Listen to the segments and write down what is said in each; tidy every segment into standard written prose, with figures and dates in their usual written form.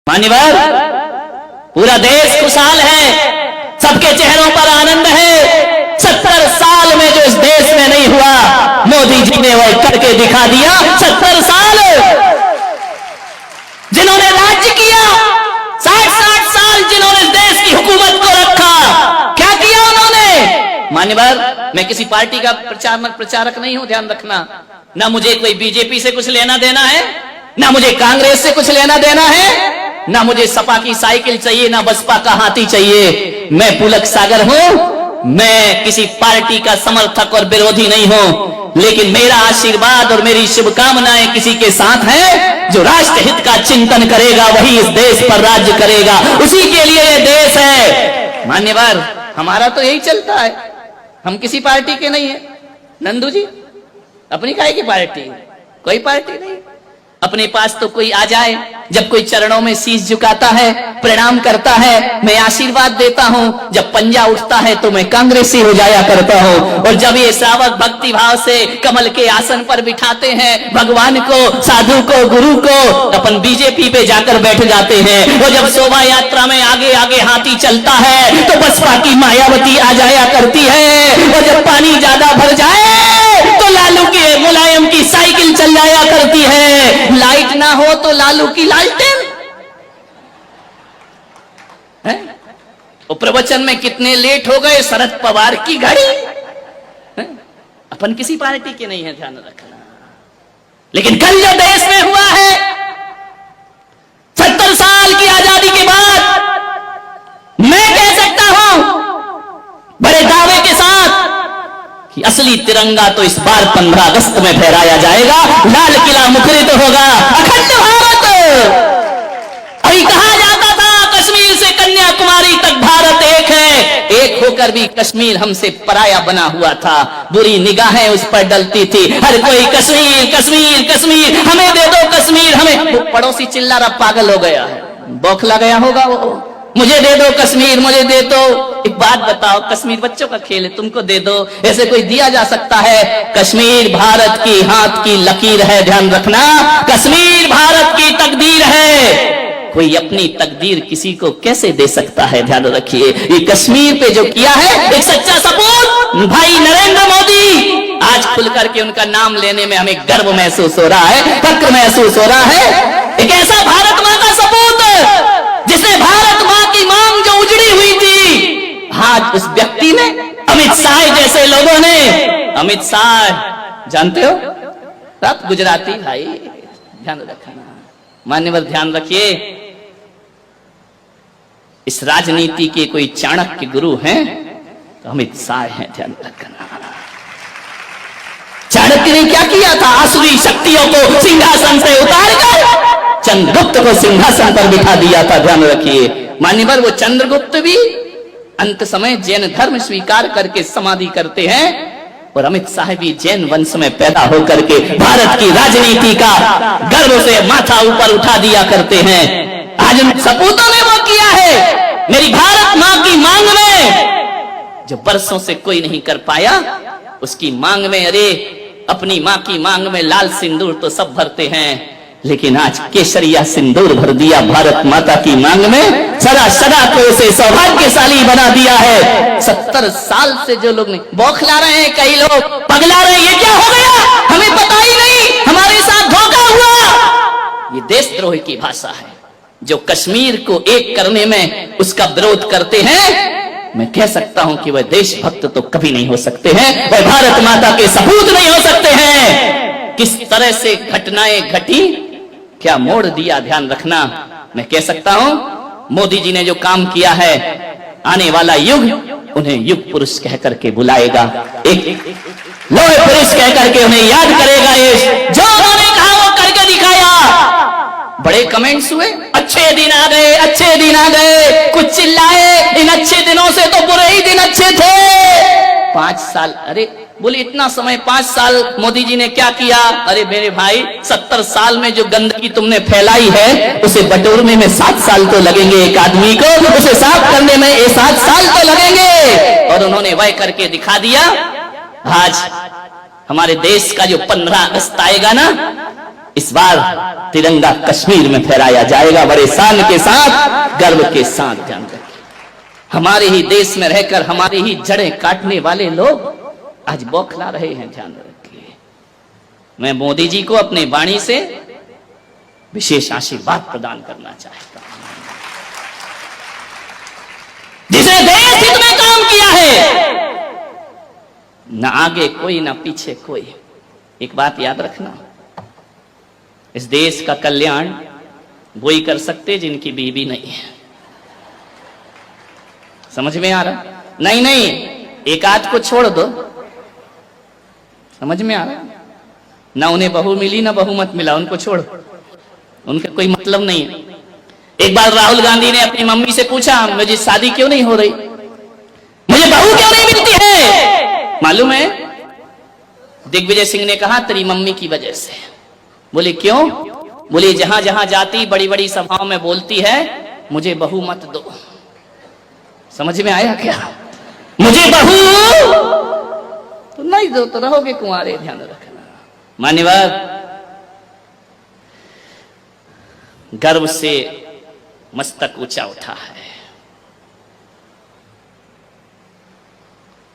मान्यवर, पूरा देश खुशहाल है, सबके चेहरों पर आनंद है। 70 साल में जो इस देश में नहीं हुआ, मोदी जी ने वह करके दिखा दिया। 70 साल जिन्होंने राज्य किया, 60-60 साल जिन्होंने इस देश की हुकूमत को रखा, क्या किया उन्होंने? मान्यवर, मैं किसी पार्टी का प्रचारक नहीं हूं, ध्यान रखना। ना मुझे कोई बीजेपी से कुछ लेना देना है, ना मुझे कांग्रेस से कुछ लेना देना है, ना मुझे सपा की साइकिल चाहिए, ना बसपा का हाथी चाहिए। मैं पुलक सागर हूं, मैं किसी पार्टी का समर्थक और विरोधी नहीं हूं, लेकिन मेरा आशीर्वाद और मेरी शुभकामनाएं किसी के साथ है जो राष्ट्र हित का चिंतन करेगा, वही इस देश पर राज्य करेगा, उसी के लिए ये देश है। मान्यवर, हमारा तो यही चलता है, हम किसी पार्टी के नहीं है। नंदू जी, अपनी काहे की पार्टी? कोई पार्टी नहीं। अपने पास तो कोई आ जाए, जब कोई चरणों में शीश झुकाता है, प्रणाम करता है, मैं आशीर्वाद देता हूं। जब पंजा उठता है तो मैं कांग्रेसी हो जाया करता हूं। और जब ये श्रावक भक्ति भाव से कमल के आसन पर बिठाते हैं भगवान को, साधु को, गुरु को, अपन बीजेपी पे जाकर बैठ जाते हैं। और जब शोभा यात्रा में आगे आगे हाथी चलता है तो बसपा की मायावती आ जाया करती है। और जब पानी ज्यादा भर जाए तो लालू के मुलायम की साइकिल चल जाया करती है। लाइट ना हो तो लालू की लालटेन है। वो प्रवचन में कितने लेट हो गए, शरद पवार की घड़ी है? अपन किसी पार्टी के नहीं है, ध्यान रखना। लेकिन कल जो देश में हुआ है, 70 साल की आजादी के बाद, मैं कह सकता हूं बड़े दावे के साथ कि असली तिरंगा तो इस बार 15 अगस्त में फहराया जाएगा। लाल किला मुखरित होगा, अखंड भारत। अभी कहा जाता था कश्मीर से कन्याकुमारी तक भारत एक है, एक होकर भी कश्मीर हमसे पराया बना हुआ था। बुरी निगाहें उस पर डलती थी, हर कोई कश्मीर कश्मीर कश्मीर, हमें दे दो कश्मीर, हमें। वो पड़ोसी चिल्ला रहा, पागल हो गया है, बौखला गया होगा वो, मुझे दे दो कश्मीर, मुझे दे दो। एक बात बताओ, कश्मीर बच्चों का खेल है, तुमको दे दो, ऐसे कोई दिया जा सकता है? कश्मीर भारत की हाथ की लकीर है, ध्यान रखना। कश्मीर भारत की तकदीर है, कोई अपनी तकदीर किसी को कैसे दे सकता है? ध्यान रखिए, ये कश्मीर पे जो किया है, एक सच्चा सपूत भाई नरेंद्र मोदी। आज खुल करके उनका नाम लेने में हमें गर्व महसूस हो रहा है, फक्र महसूस हो रहा है। एक ऐसा भारत मां का सपूत जिसने भारत मां की मांग जो उजड़ी हुई थी, आज उस व्यक्ति ने, अमित शाह जैसे लोगों ने, अमित शाह जानते हो, सब गुजराती भाई, ध्यान रखना। मान्यवर, ध्यान रखिए, इस राजनीति के कोई चाणक्य गुरु हैं तो अमित शाह हैं, ध्यान रखना। चाणक्य ने क्या किया था? आसुरी शक्तियों को सिंहासन से उतारकर चंद्रगुप्त को सिंहासन पर बिठा दिया था, ध्यान रखिए। मान्यवर, वो चंद्रगुप्त भी अंत समय जैन धर्म स्वीकार करके समाधि करते हैं, और अमित शाह भी जैन वंश में पैदा होकर के भारत की राजनीति का गर्व से माथा ऊपर उठा दिया करते हैं। आज उन सपूतों ने वो किया है, मेरी भारत मां की मांग में जो बरसों से कोई नहीं कर पाया, उसकी मांग में, अरे अपनी मां की मांग में लाल सिंदूर तो सब भरते हैं, लेकिन आज केसरिया सिंदूर भर दिया भारत माता की मांग में, सदा सदा को उसे सौभाग्यशाली बना दिया है। 70 साल से जो लोग बौखला रहे हैं, कई लोग पगला रहे हैं, ये क्या हो गया, हमें पता ही नहीं, हमारे साथ धोखा हुआ। ये देशद्रोह की भाषा है। जो कश्मीर को एक करने में उसका विरोध करते हैं, मैं कह सकता हूं कि वह देशभक्त तो कभी नहीं हो सकते हैं, वह भारत माता के सपूत नहीं हो सकते हैं। किस तरह से घटनाएं घटी, क्या मोड़ दिया, ध्यान रखना। मैं कह सकता हूं मोदी जी ने जो काम किया है, आने वाला युग उन्हें युग पुरुष कह करके बुलाएगा, एक लोहे पुरुष कह करके उन्हें याद करेगा। ये जो उन्होंने कहा वो करके दिखाया। बड़े कमेंट्स हुए, अच्छे दिन आ गए, अच्छे दिन आ गए, कुछ चिल्लाए, इन अच्छे दिनों से तो बुरे ही दिन अच्छे थे। 5 साल, अरे बोले इतना समय, 5 साल मोदी जी ने क्या किया? अरे मेरे भाई, 70 साल में जो गंदगी तुमने फैलाई है, उसे बटोरने में 7 साल तो लगेंगे एक आदमी को, उसे साफ करने में 7 साल तो लगेंगे। और उन्होंने वह करके दिखा दिया। आज हमारे देश का जो 15 अगस्त आएगा ना, इस बार तिरंगा कश्मीर में फहराया जाएगा बड़े शान के साथ, गर्व के साथ। ध्यान रखिए, हमारे ही देश में रहकर हमारी ही जड़ें काटने वाले लोग आज बौखला रहे हैं। ध्यान रखिए, मैं मोदी जी को अपने वाणी से विशेष आशीर्वाद प्रदान करना चाहता हूं। जिसने देश हित में काम किया है, न आगे कोई न पीछे कोई। एक बात याद रखना, इस देश का कल्याण वही कर सकते जिनकी बीवी नहीं है। समझ में आ रहा? नहीं नहीं, एक आध को छोड़ दो। समझ में आ रहा? ना उन्हें बहू मिली ना बहुमत मिला, उनको छोड़, उनका कोई मतलब नहीं है। एक बार राहुल गांधी ने अपनी मम्मी से पूछा, मुझे शादी क्यों नहीं हो रही, मुझे बहू क्यों नहीं मिलती है? मालूम है दिग्विजय सिंह ने कहा, तेरी मम्मी की वजह से। बोले क्यों? बोले जहां जहां जाती बड़ी बड़ी सभाओं में बोलती है मुझे बहू मत दो। समझ में आया क्या? मुझे बहू तो नहीं दो तो रहोगे कुंवारे। ध्यान रखना। मान्यवर, गर्व से मस्तक ऊंचा उठा है।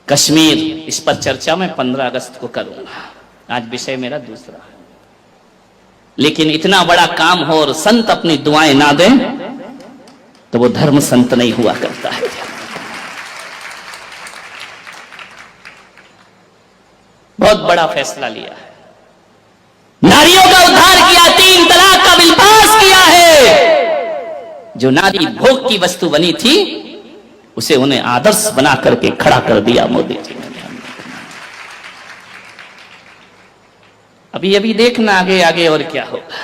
कश्मीर, इस पर चर्चा मैं 15 अगस्त को करूंगा। आज विषय मेरा दूसरा है। लेकिन इतना बड़ा काम हो और संत अपनी दुआएं ना दें तो वो धर्म संत नहीं हुआ करता है। बहुत बड़ा फैसला लिया है, नारियों का उद्धार किया, 3 तलाक का बिल पास किया है। जो नारी भोग की वस्तु बनी थी उसे उन्हें आदर्श बना करके खड़ा कर दिया मोदी जी ने। अभी अभी देखना आगे आगे और क्या होगा।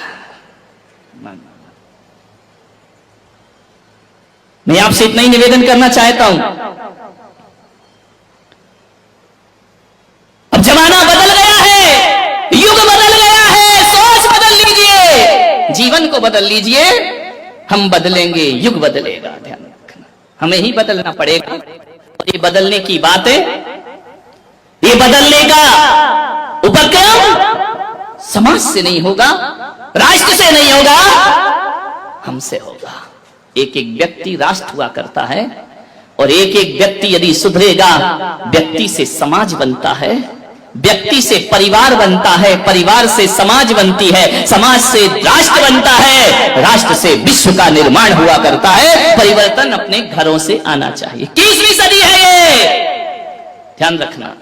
मैं आपसे इतना ही निवेदन करना चाहता हूं, अब जमाना बदल गया है, युग बदल गया है, सोच बदल लीजिए, जीवन को बदल लीजिए। हम बदलेंगे, युग बदलेगा। ध्यान रखना, हमें ही बदलना पड़ेगा। और ये बदलने की बात है, ये बदलने का उपक्रम समाज से नहीं होगा, राष्ट्र से नहीं होगा, हमसे होगा। एक एक व्यक्ति राष्ट्र हुआ करता है और एक एक व्यक्ति यदि सुधरेगा, व्यक्ति से समाज बनता है, व्यक्ति से परिवार बनता है, परिवार से समाज बनती है, समाज से राष्ट्र बनता है, राष्ट्र से विश्व का निर्माण हुआ करता है। परिवर्तन अपने घरों से आना चाहिए। 21वीं सदी है ये, ध्यान रखना,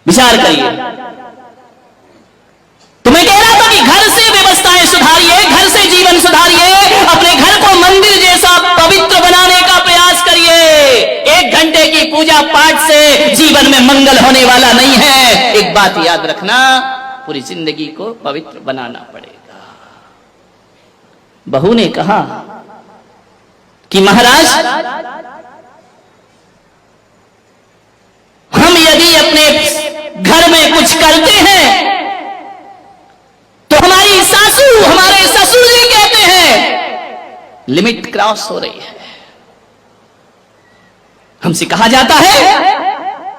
विचार करिए। तो मैं कह रहा था कि घर से व्यवस्थाएं सुधारिए, घर से जीवन सुधारिए, अपने घर को मंदिर जैसा पवित्र बनाने का प्रयास करिए। 1 घंटे की पूजा पाठ से जीवन में मंगल होने वाला नहीं है। एक बात याद रखना, पूरी जिंदगी को पवित्र बनाना पड़ेगा। बहू ने कहा कि महाराज, हम यदि अपने घर में कुछ करते हैं तो हमारी सासू, हमारे ससुर जी कहते हैं लिमिट क्रॉस हो रही है। हमसे कहा जाता है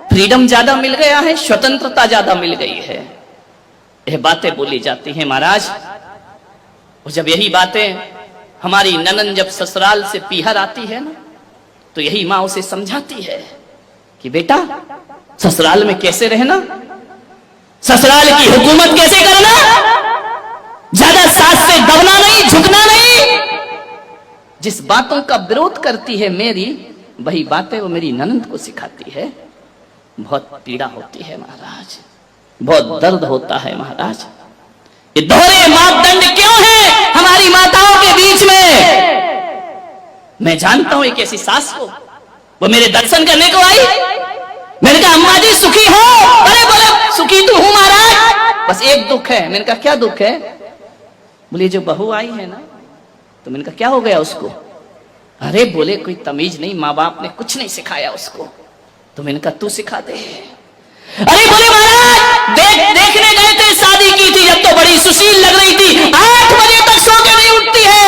फ्रीडम ज्यादा मिल गया है, स्वतंत्रता ज्यादा मिल गई है। यह बातें बोली जाती हैं महाराज। और जब यही बातें हमारी ननन जब ससुराल से पीहर आती है ना, तो यही माँ उसे समझाती है कि बेटा ससुराल में कैसे रहना, ससुराल की हुकूमत कैसे करना, ज्यादा सास से दबना नहीं, झुकना नहीं। जिस बातों का विरोध करती है मेरी, वही बातें वो मेरी ननंद को सिखाती है। बहुत पीड़ा होती है महाराज, बहुत दर्द होता है महाराज। ये दोहरे मापदंड क्यों है हमारी माताओं के बीच में? मैं जानता हूं एक ऐसी सास को, वो मेरे दर्शन करने को आई। मैंने कहा अम्मा जी सुखी हो? अरे बोले सुखी तो हूं महाराज, बस एक दुख है। मैंने कहा क्या दुख है? बोले जो बहू आई है ना, तो मैंने कहा क्या हो गया उसको? अरे बोले कोई तमीज नहीं, माँ बाप ने कुछ नहीं सिखाया उसको। तो मैंने कहा तू सिखा दे। अरे बोले महाराज देखने गए थे, शादी की थी जब, तो बड़ी सुशील लग रही थी, 8 बजे तक सो के नहीं उठती है,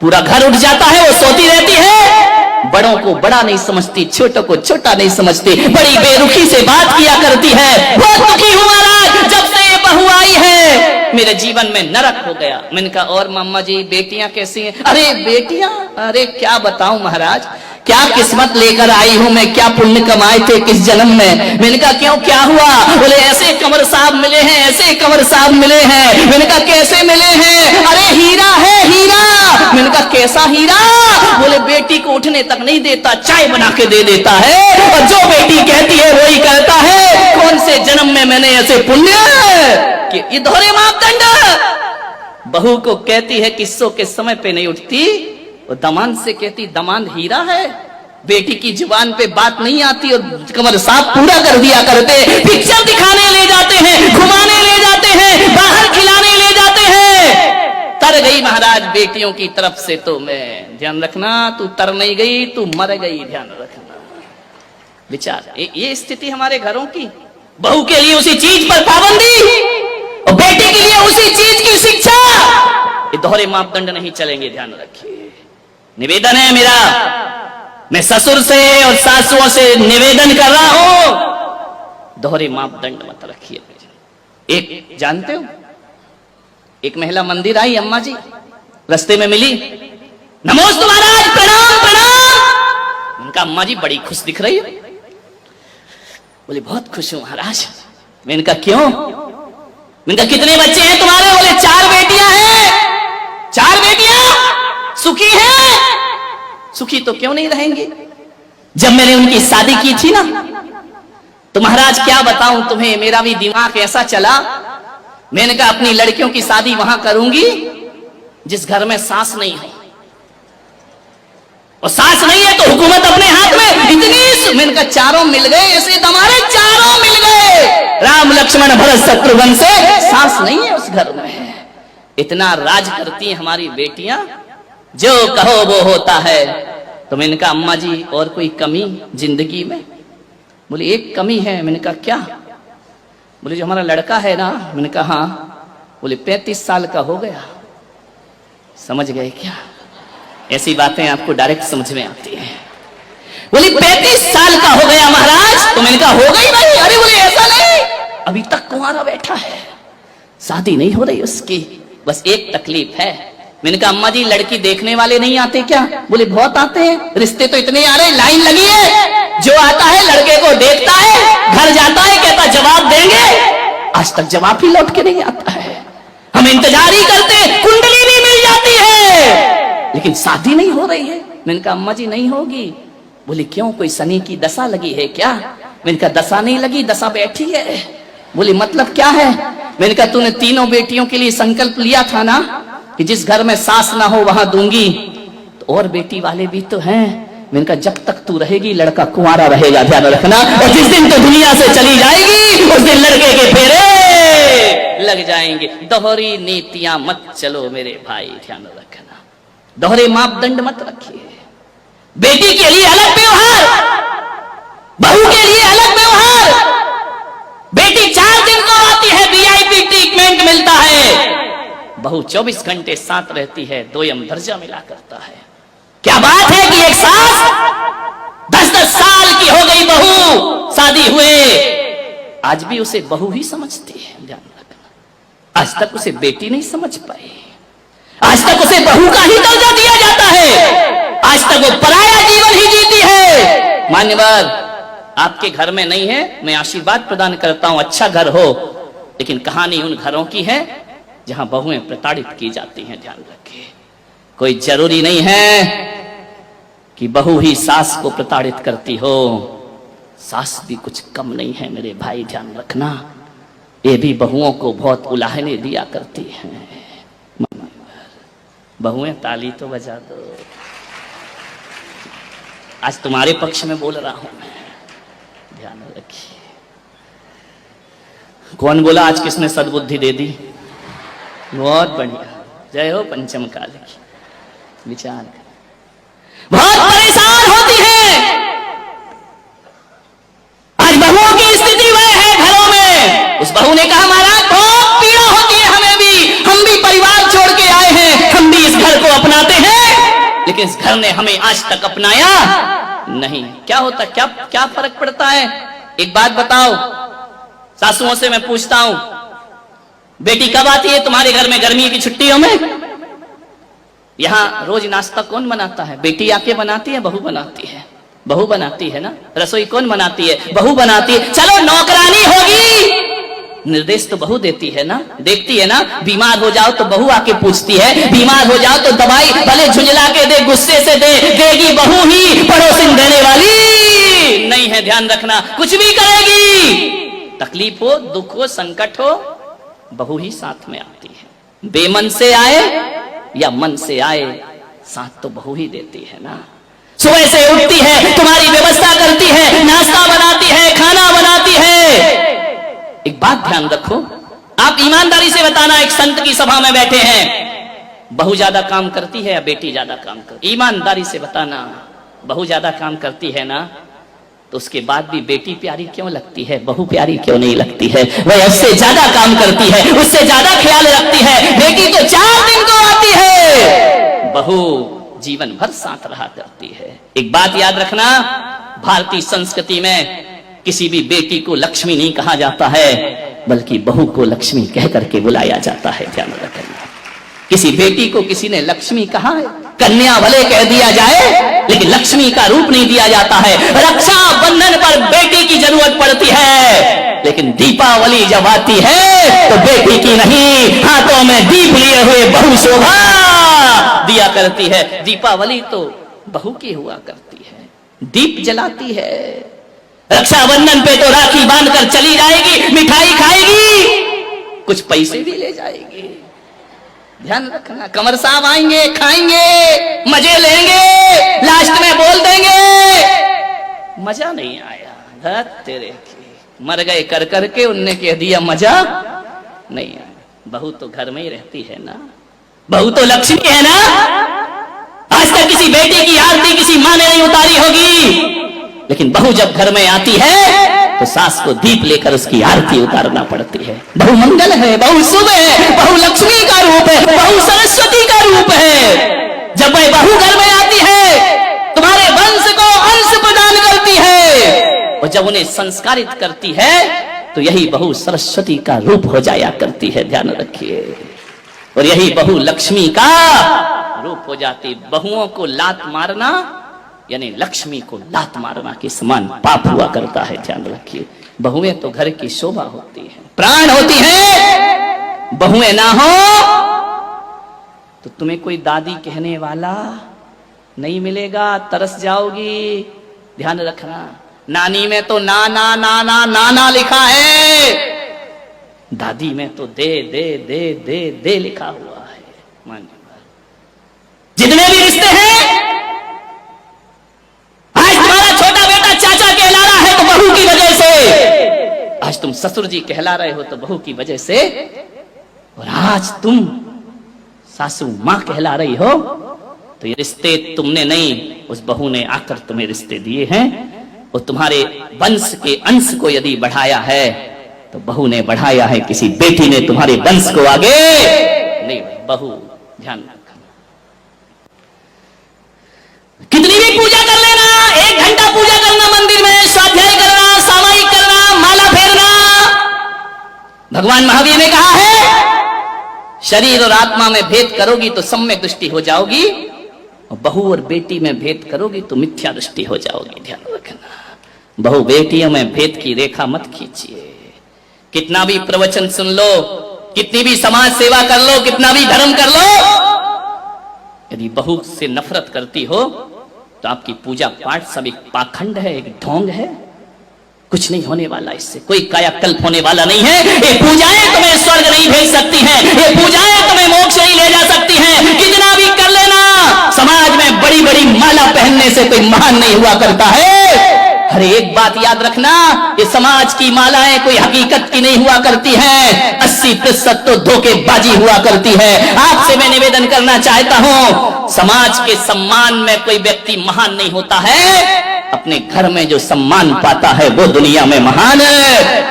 पूरा घर उठ जाता है, वो सोती रहती है, बड़ों को बड़ा नहीं समझती, छोटों को छोटा नहीं समझती, बड़ी बेरुखी से बात किया करती है। बहुत दुखी हूं महाराज, जब से ये बहू आई है मेरे जीवन में नरक हो गया। मैंने कहा और मामा जी बेटियां कैसी हैं? अरे बेटियां, अरे क्या बताऊं महाराज, क्या किस्मत लेकर आई हूं मैं, क्या पुण्य कमाए थे किस जन्म में। मैंने कहा क्यों, क्या हुआ? बोले ऐसे कंवर साहब मिले हैं, ऐसे कंवर साहब मिले हैं। मैंने कहा कैसे मिले हैं? अरे हीरा है हीरा। मैंने कहा कैसा हीरा? बोले बेटी को उठने तक नहीं देता, चाय बना के दे देता है, और जो बेटी कहती है वही करता है। कौन से जन्म में मैंने ऐसे पुण्य कि ये दोहरे मापदंड। बहू को कहती है किस्सों के समय पे नहीं उठती, वो दमाद से कहती दमाद हीरा है। बेटी की जुबान पे बात नहीं आती और कंवर साहब पूरा कर दिया करते। पिक्चर दिखाने ले जाते हैं, घुमाने ले जाते हैं, बाहर खिलाने ले जाते हैं। तर गई महाराज बेटियों की तरफ से तो मैं, ध्यान रखना, तू तर नहीं गई, तू मर गई, ध्यान रखना। विचार ये स्थिति हमारे घरों की। बहू के लिए उसी चीज पर पाबंदी और बेटी के लिए उसी चीज की शिक्षा। ये दोहरे मापदंड नहीं चलेंगे, ध्यान रखिए। निवेदन है मेरा, मैं ससुर से और सासुओं से निवेदन कर रहा हूं, दोहरे मापदंड मत रखिए। एक जानते हो, एक महिला मंदिर आई, अम्मा जी रास्ते में मिली, नमोस्तु महाराज, प्रणाम प्रणाम। उनका अम्मा जी बड़ी खुश दिख रही है। बोले बहुत खुश हूं महाराज। मैंने कहा क्यों? मैंने कहा कितने बच्चे हैं तुम्हारे? बोले 4 बेटियां हैं। 4 बेटियां सुखी हैं? सुखी तो क्यों नहीं रहेंगी? जब मैंने उनकी शादी की थी ना, तो महाराज क्या बताऊं तुम्हें, मेरा भी दिमाग ऐसा चला। मैंने कहा अपनी लड़कियों की शादी वहां करूंगी जिस घर में सास नहीं है, और सास नहीं है तो हुकूमत अपने हाथ में। इतनी मैंने कहा 4 मिल गए, ऐसे हमारे 4 मिल गए, राम लक्ष्मण भरत शत्रुघ्न से। सास नहीं है उस घर में। इतना राज करती हैं हमारी बेटियां, जो कहो वो होता है। तो मैंने कहा अम्मा जी और कोई कमी जिंदगी में? बोले एक कमी है। मैंने कहा क्या? बोले जो हमारा लड़का है ना। मैंने कहा हाँ। बोले 35 साल का हो गया। समझ गए क्या? ऐसी बातें आपको डायरेक्ट समझ में आती है। बोले 35 साल का हो गया महाराज। तो मैंने कहा हो गई भाई। अरे बोले ऐसा नहीं, अभी तक कुंवारा बैठा है, शादी नहीं हो रही उसकी, बस एक तकलीफ है। मैंने कहा अम्मा जी लड़की देखने वाले नहीं आते क्या? बोले बहुत आते हैं, रिश्ते तो इतने आ रहे, लाइन लगी है। जो आता है लड़के को देखता है, घर जाता है, कहता जवाब देंगे, आज तक जवाब ही लौट के नहीं आता है। हम इंतजार ही करते, कुंडली भी मिल जाती है, लेकिन शादी नहीं हो रही है। मैंने कहा अम्मा जी नहीं होगी। बोले क्यों, कोई शनि की दशा लगी है क्या? मैंने कहा दशा नहीं लगी, दशा बैठी है। बोले मतलब क्या है? मैंने कहा तूने 3 बेटियों के लिए संकल्प लिया था ना कि जिस घर में सास ना हो वहां दूंगी, तो और बेटी वाले भी तो हैं। मैंने कहा जब तक तू रहेगी लड़का कुंवारा रहेगा, ध्यान रखना। और जिस दिन तो दुनिया से चली जाएगी उस दिन लड़के के फेरे लग जाएंगे। दोहरी नीतियां मत चलो मेरे भाई, ध्यान रखना। दोहरे मापदंड मत रखिए। बेटी के लिए अलग व्यवहार, बहू के लिए अलग व्यवहार। बेटी 4 दिन को आती है, वीआईपी ट्रीटमेंट मिलता है। बहू 24 घंटे साथ रहती है, 2 दर्जा मिला करता है। क्या बात है कि एक सास 10-10 साल की हो गई बहू, शादी हुए, आज भी उसे बहू ही समझती है, ध्यान रखना। आज तक उसे बेटी नहीं समझ पाई, आज तक उसे बहू का ही दर्जा दिया जाता है, आज तक वो पराया जीवन ही जीती है। मान्यवर आपके घर में नहीं है, मैं आशीर्वाद प्रदान करता हूं, अच्छा घर हो, लेकिन कहानी उन घरों की है जहां बहुएं प्रताड़ित की जाती हैं, ध्यान रखिए। कोई जरूरी नहीं है कि बहू ही सास को प्रताड़ित करती हो, सास भी कुछ कम नहीं है मेरे भाई, ध्यान रखना। ये भी बहुओं को बहुत उलाहने दिया करती हैं। बहुएं ताली तो बजा दो, आज तुम्हारे पक्ष में बोल रहा हूं मैं, ध्यान रखिए। कौन बोला आज किसने सद्बुद्धि दे दी? बहुत बढ़िया, जय हो पंचम काल की। विचार बहुत परेशान होती है आज बहुओं की स्थिति वह है घरों में। उस बहू ने कहा महाराज बहुत पीड़ा होती है हमें भी, हम भी परिवार छोड़ के आए हैं, हम भी इस घर को अपनाते हैं, लेकिन इस घर ने हमें आज तक अपनाया नहीं। क्या होता, क्या फर्क पड़ता है? एक बात बताओ, सासुओं से मैं पूछता हूं, बेटी कब आती है तुम्हारे घर में गर्मी की छुट्टियों में? यहां रोज नाश्ता कौन बनाता है? बेटी आके बनाती है, बहू बनाती है? बहू बनाती है ना। रसोई कौन बनाती है? बहू बनाती है। चलो नौकरानी होगी, निर्देश तो बहू देती है ना, देखती है ना। बीमार हो जाओ तो बहू आके पूछती है, बीमार हो जाओ तो दवाई भले झुंझला के दे, गुस्से से दे, देगी बहू ही, पड़ोसिन देने वाली नहीं है। ध्यान रखना, कुछ भी करेगी, तकलीफ हो, दुख हो, संकट हो, बहू ही साथ में आती है। बेमन से आए या मन से आए, साथ तो बहू ही देती है ना। सुबह से उठती है, तुम्हारी व्यवस्था करती है, नाश्ता बनाती है, खाना बनाती है। एक बात ध्यान रखो, आप ईमानदारी से बताना, एक संत की सभा में बैठे हैं, बहू ज्यादा काम करती है या बेटी ज्यादा काम करती? ईमानदारी से बताना, बहू ज्यादा काम करती है ना, तो उसके बाद भी बेटी प्यारी क्यों लगती है, बहू प्यारी क्यों नहीं लगती है? वह उससे ज्यादा काम करती है, उससे ज्यादा ख्याल रखती है। बेटी तो 4 दिन को आती है, बहू जीवन भर साथ रहा करती है। एक बात याद रखना, भारतीय संस्कृति में किसी भी बेटी को लक्ष्मी नहीं कहा जाता है, बल्कि बहू को लक्ष्मी कह करके बुलाया जाता है। ध्यान रखना, किसी बेटी को किसी ने लक्ष्मी कहा है, कन्या भले कह दिया जाए, लेकिन लक्ष्मी का रूप नहीं दिया जाता है। रक्षा बंधन पर बेटी की जरूरत पड़ती है, लेकिन दीपावली जब आती है तो बेटी की नहीं, हाथों में दीप लिए हुए बहू शोभा दिया करती है। दीपावली तो बहू की हुआ करती है, दीप जलाती है। रक्षाबंधन पे तो राखी बांधकर चली जाएगी, मिठाई खाएगी, कुछ पैसे भी ले जाएगी। ध्यान रखना, कमर साहब आएंगे, खाएंगे, मजे लेंगे, लास्ट में बोल देंगे मजा नहीं आया, धत तेरे की, मर गए कर करके, उनने कह दिया मजा नहीं आया। बहू तो घर में ही रहती है ना, बहू तो लक्ष्मी है ना। आज तक किसी बेटी की आरती किसी माँ ने नहीं उतारी होगी, लेकिन बहू जब घर में आती है तो सास को दीप लेकर उसकी आरती उतारना पड़ती है। बहू मंगल है, बहू शुभ है, बहू लक्ष्मी का रूप है, बहू सरस्वती का रूप है। जब वह बहू घर में आती है, तुम्हारे वंश को अंश प्रदान करती है, और जब उन्हें संस्कारित करती है तो यही बहू सरस्वती का रूप हो जाया करती है। ध्यान रखिए, और यही बहू लक्ष्मी का रूप हो जाती। बहुओं को लात मारना यानी लक्ष्मी को लात मारना के समान पाप हुआ करता है। ध्यान रखिए, बहुएं तो घर की शोभा होती है, प्राण होती है। बहुएं ना हो तो तुम्हें कोई दादी कहने वाला नहीं मिलेगा, तरस जाओगी। ध्यान रखना, नानी में तो नाना नाना नाना लिखा है, दादी में तो दे दे दे दे दे लिखा हुआ है। मानिए, जितने भी रिश्ते हैं, आज तुम्हारा छोटा बेटा चाचा कहला रहा है तो बहू की वजह से, आज तुम ससुर जी कहला रहे हो तो बहू की वजह से, और आज तुम सासू मां कहला रही हो तो ये रिश्ते तुमने नहीं, उस बहू ने आकर तुम्हें रिश्ते दिए हैं। और तुम्हारे वंश के अंश को यदि बढ़ाया है तो बहू ने बढ़ाया है, किसी बेटी ने तुम्हारे वंश को आगे नहीं। बहू ध्यान रखना, कितनी भी पूजा कर लेना, 1 घंटा पूजा करना मंदिर में, स्वाध्याय करना, सामायिक करना, माला फेरना, भगवान महावीर ने कहा है शरीर और आत्मा में भेद करोगी तो सम्यक दृष्टि हो जाओगी, और बहू और बेटी में भेद करोगी तो मिथ्या दृष्टि हो जाओगी। ध्यान रखना, बहू बेटियों में भेद की रेखा मत खींचिए। कितना भी प्रवचन सुन लो, कितनी भी समाज सेवा कर लो, कितना भी धर्म कर लो, यदि बहू से नफरत करती हो तो आपकी पूजा पाठ सब एक पाखंड है, एक ढोंग है, कुछ नहीं होने वाला, इससे कोई कायाकल्प होने वाला नहीं है। ये पूजाएं तुम्हें स्वर्ग नहीं भेज सकती हैं, ये पूजाएं तुम्हें मोक्ष नहीं ले जा सकती हैं। कितना भी कर लेना, समाज में बड़ी बड़ी माला पहनने से कोई महान नहीं हुआ करता है। अरे एक बात याद रखना, ये समाज की मालाएं कोई हकीकत की नहीं हुआ करती हैं, 80% तो धोखेबाजी हुआ करती है। आपसे मैं निवेदन करना चाहता हूं, समाज के सम्मान में कोई व्यक्ति महान नहीं होता है, अपने घर में जो सम्मान पाता है वो दुनिया में महान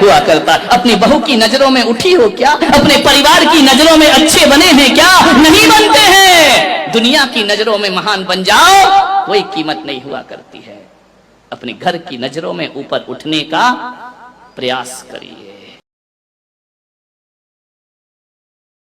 हुआ करता है। अपनी बहू की नजरों में उठी हो क्या? अपने परिवार की नजरों में अच्छे बने हैं क्या? नहीं बनते हैं। दुनिया की नजरों में महान बन जाओ, कोई कीमत नहीं हुआ करती है। अपने घर की नजरों में ऊपर उठने का प्रयास करिए।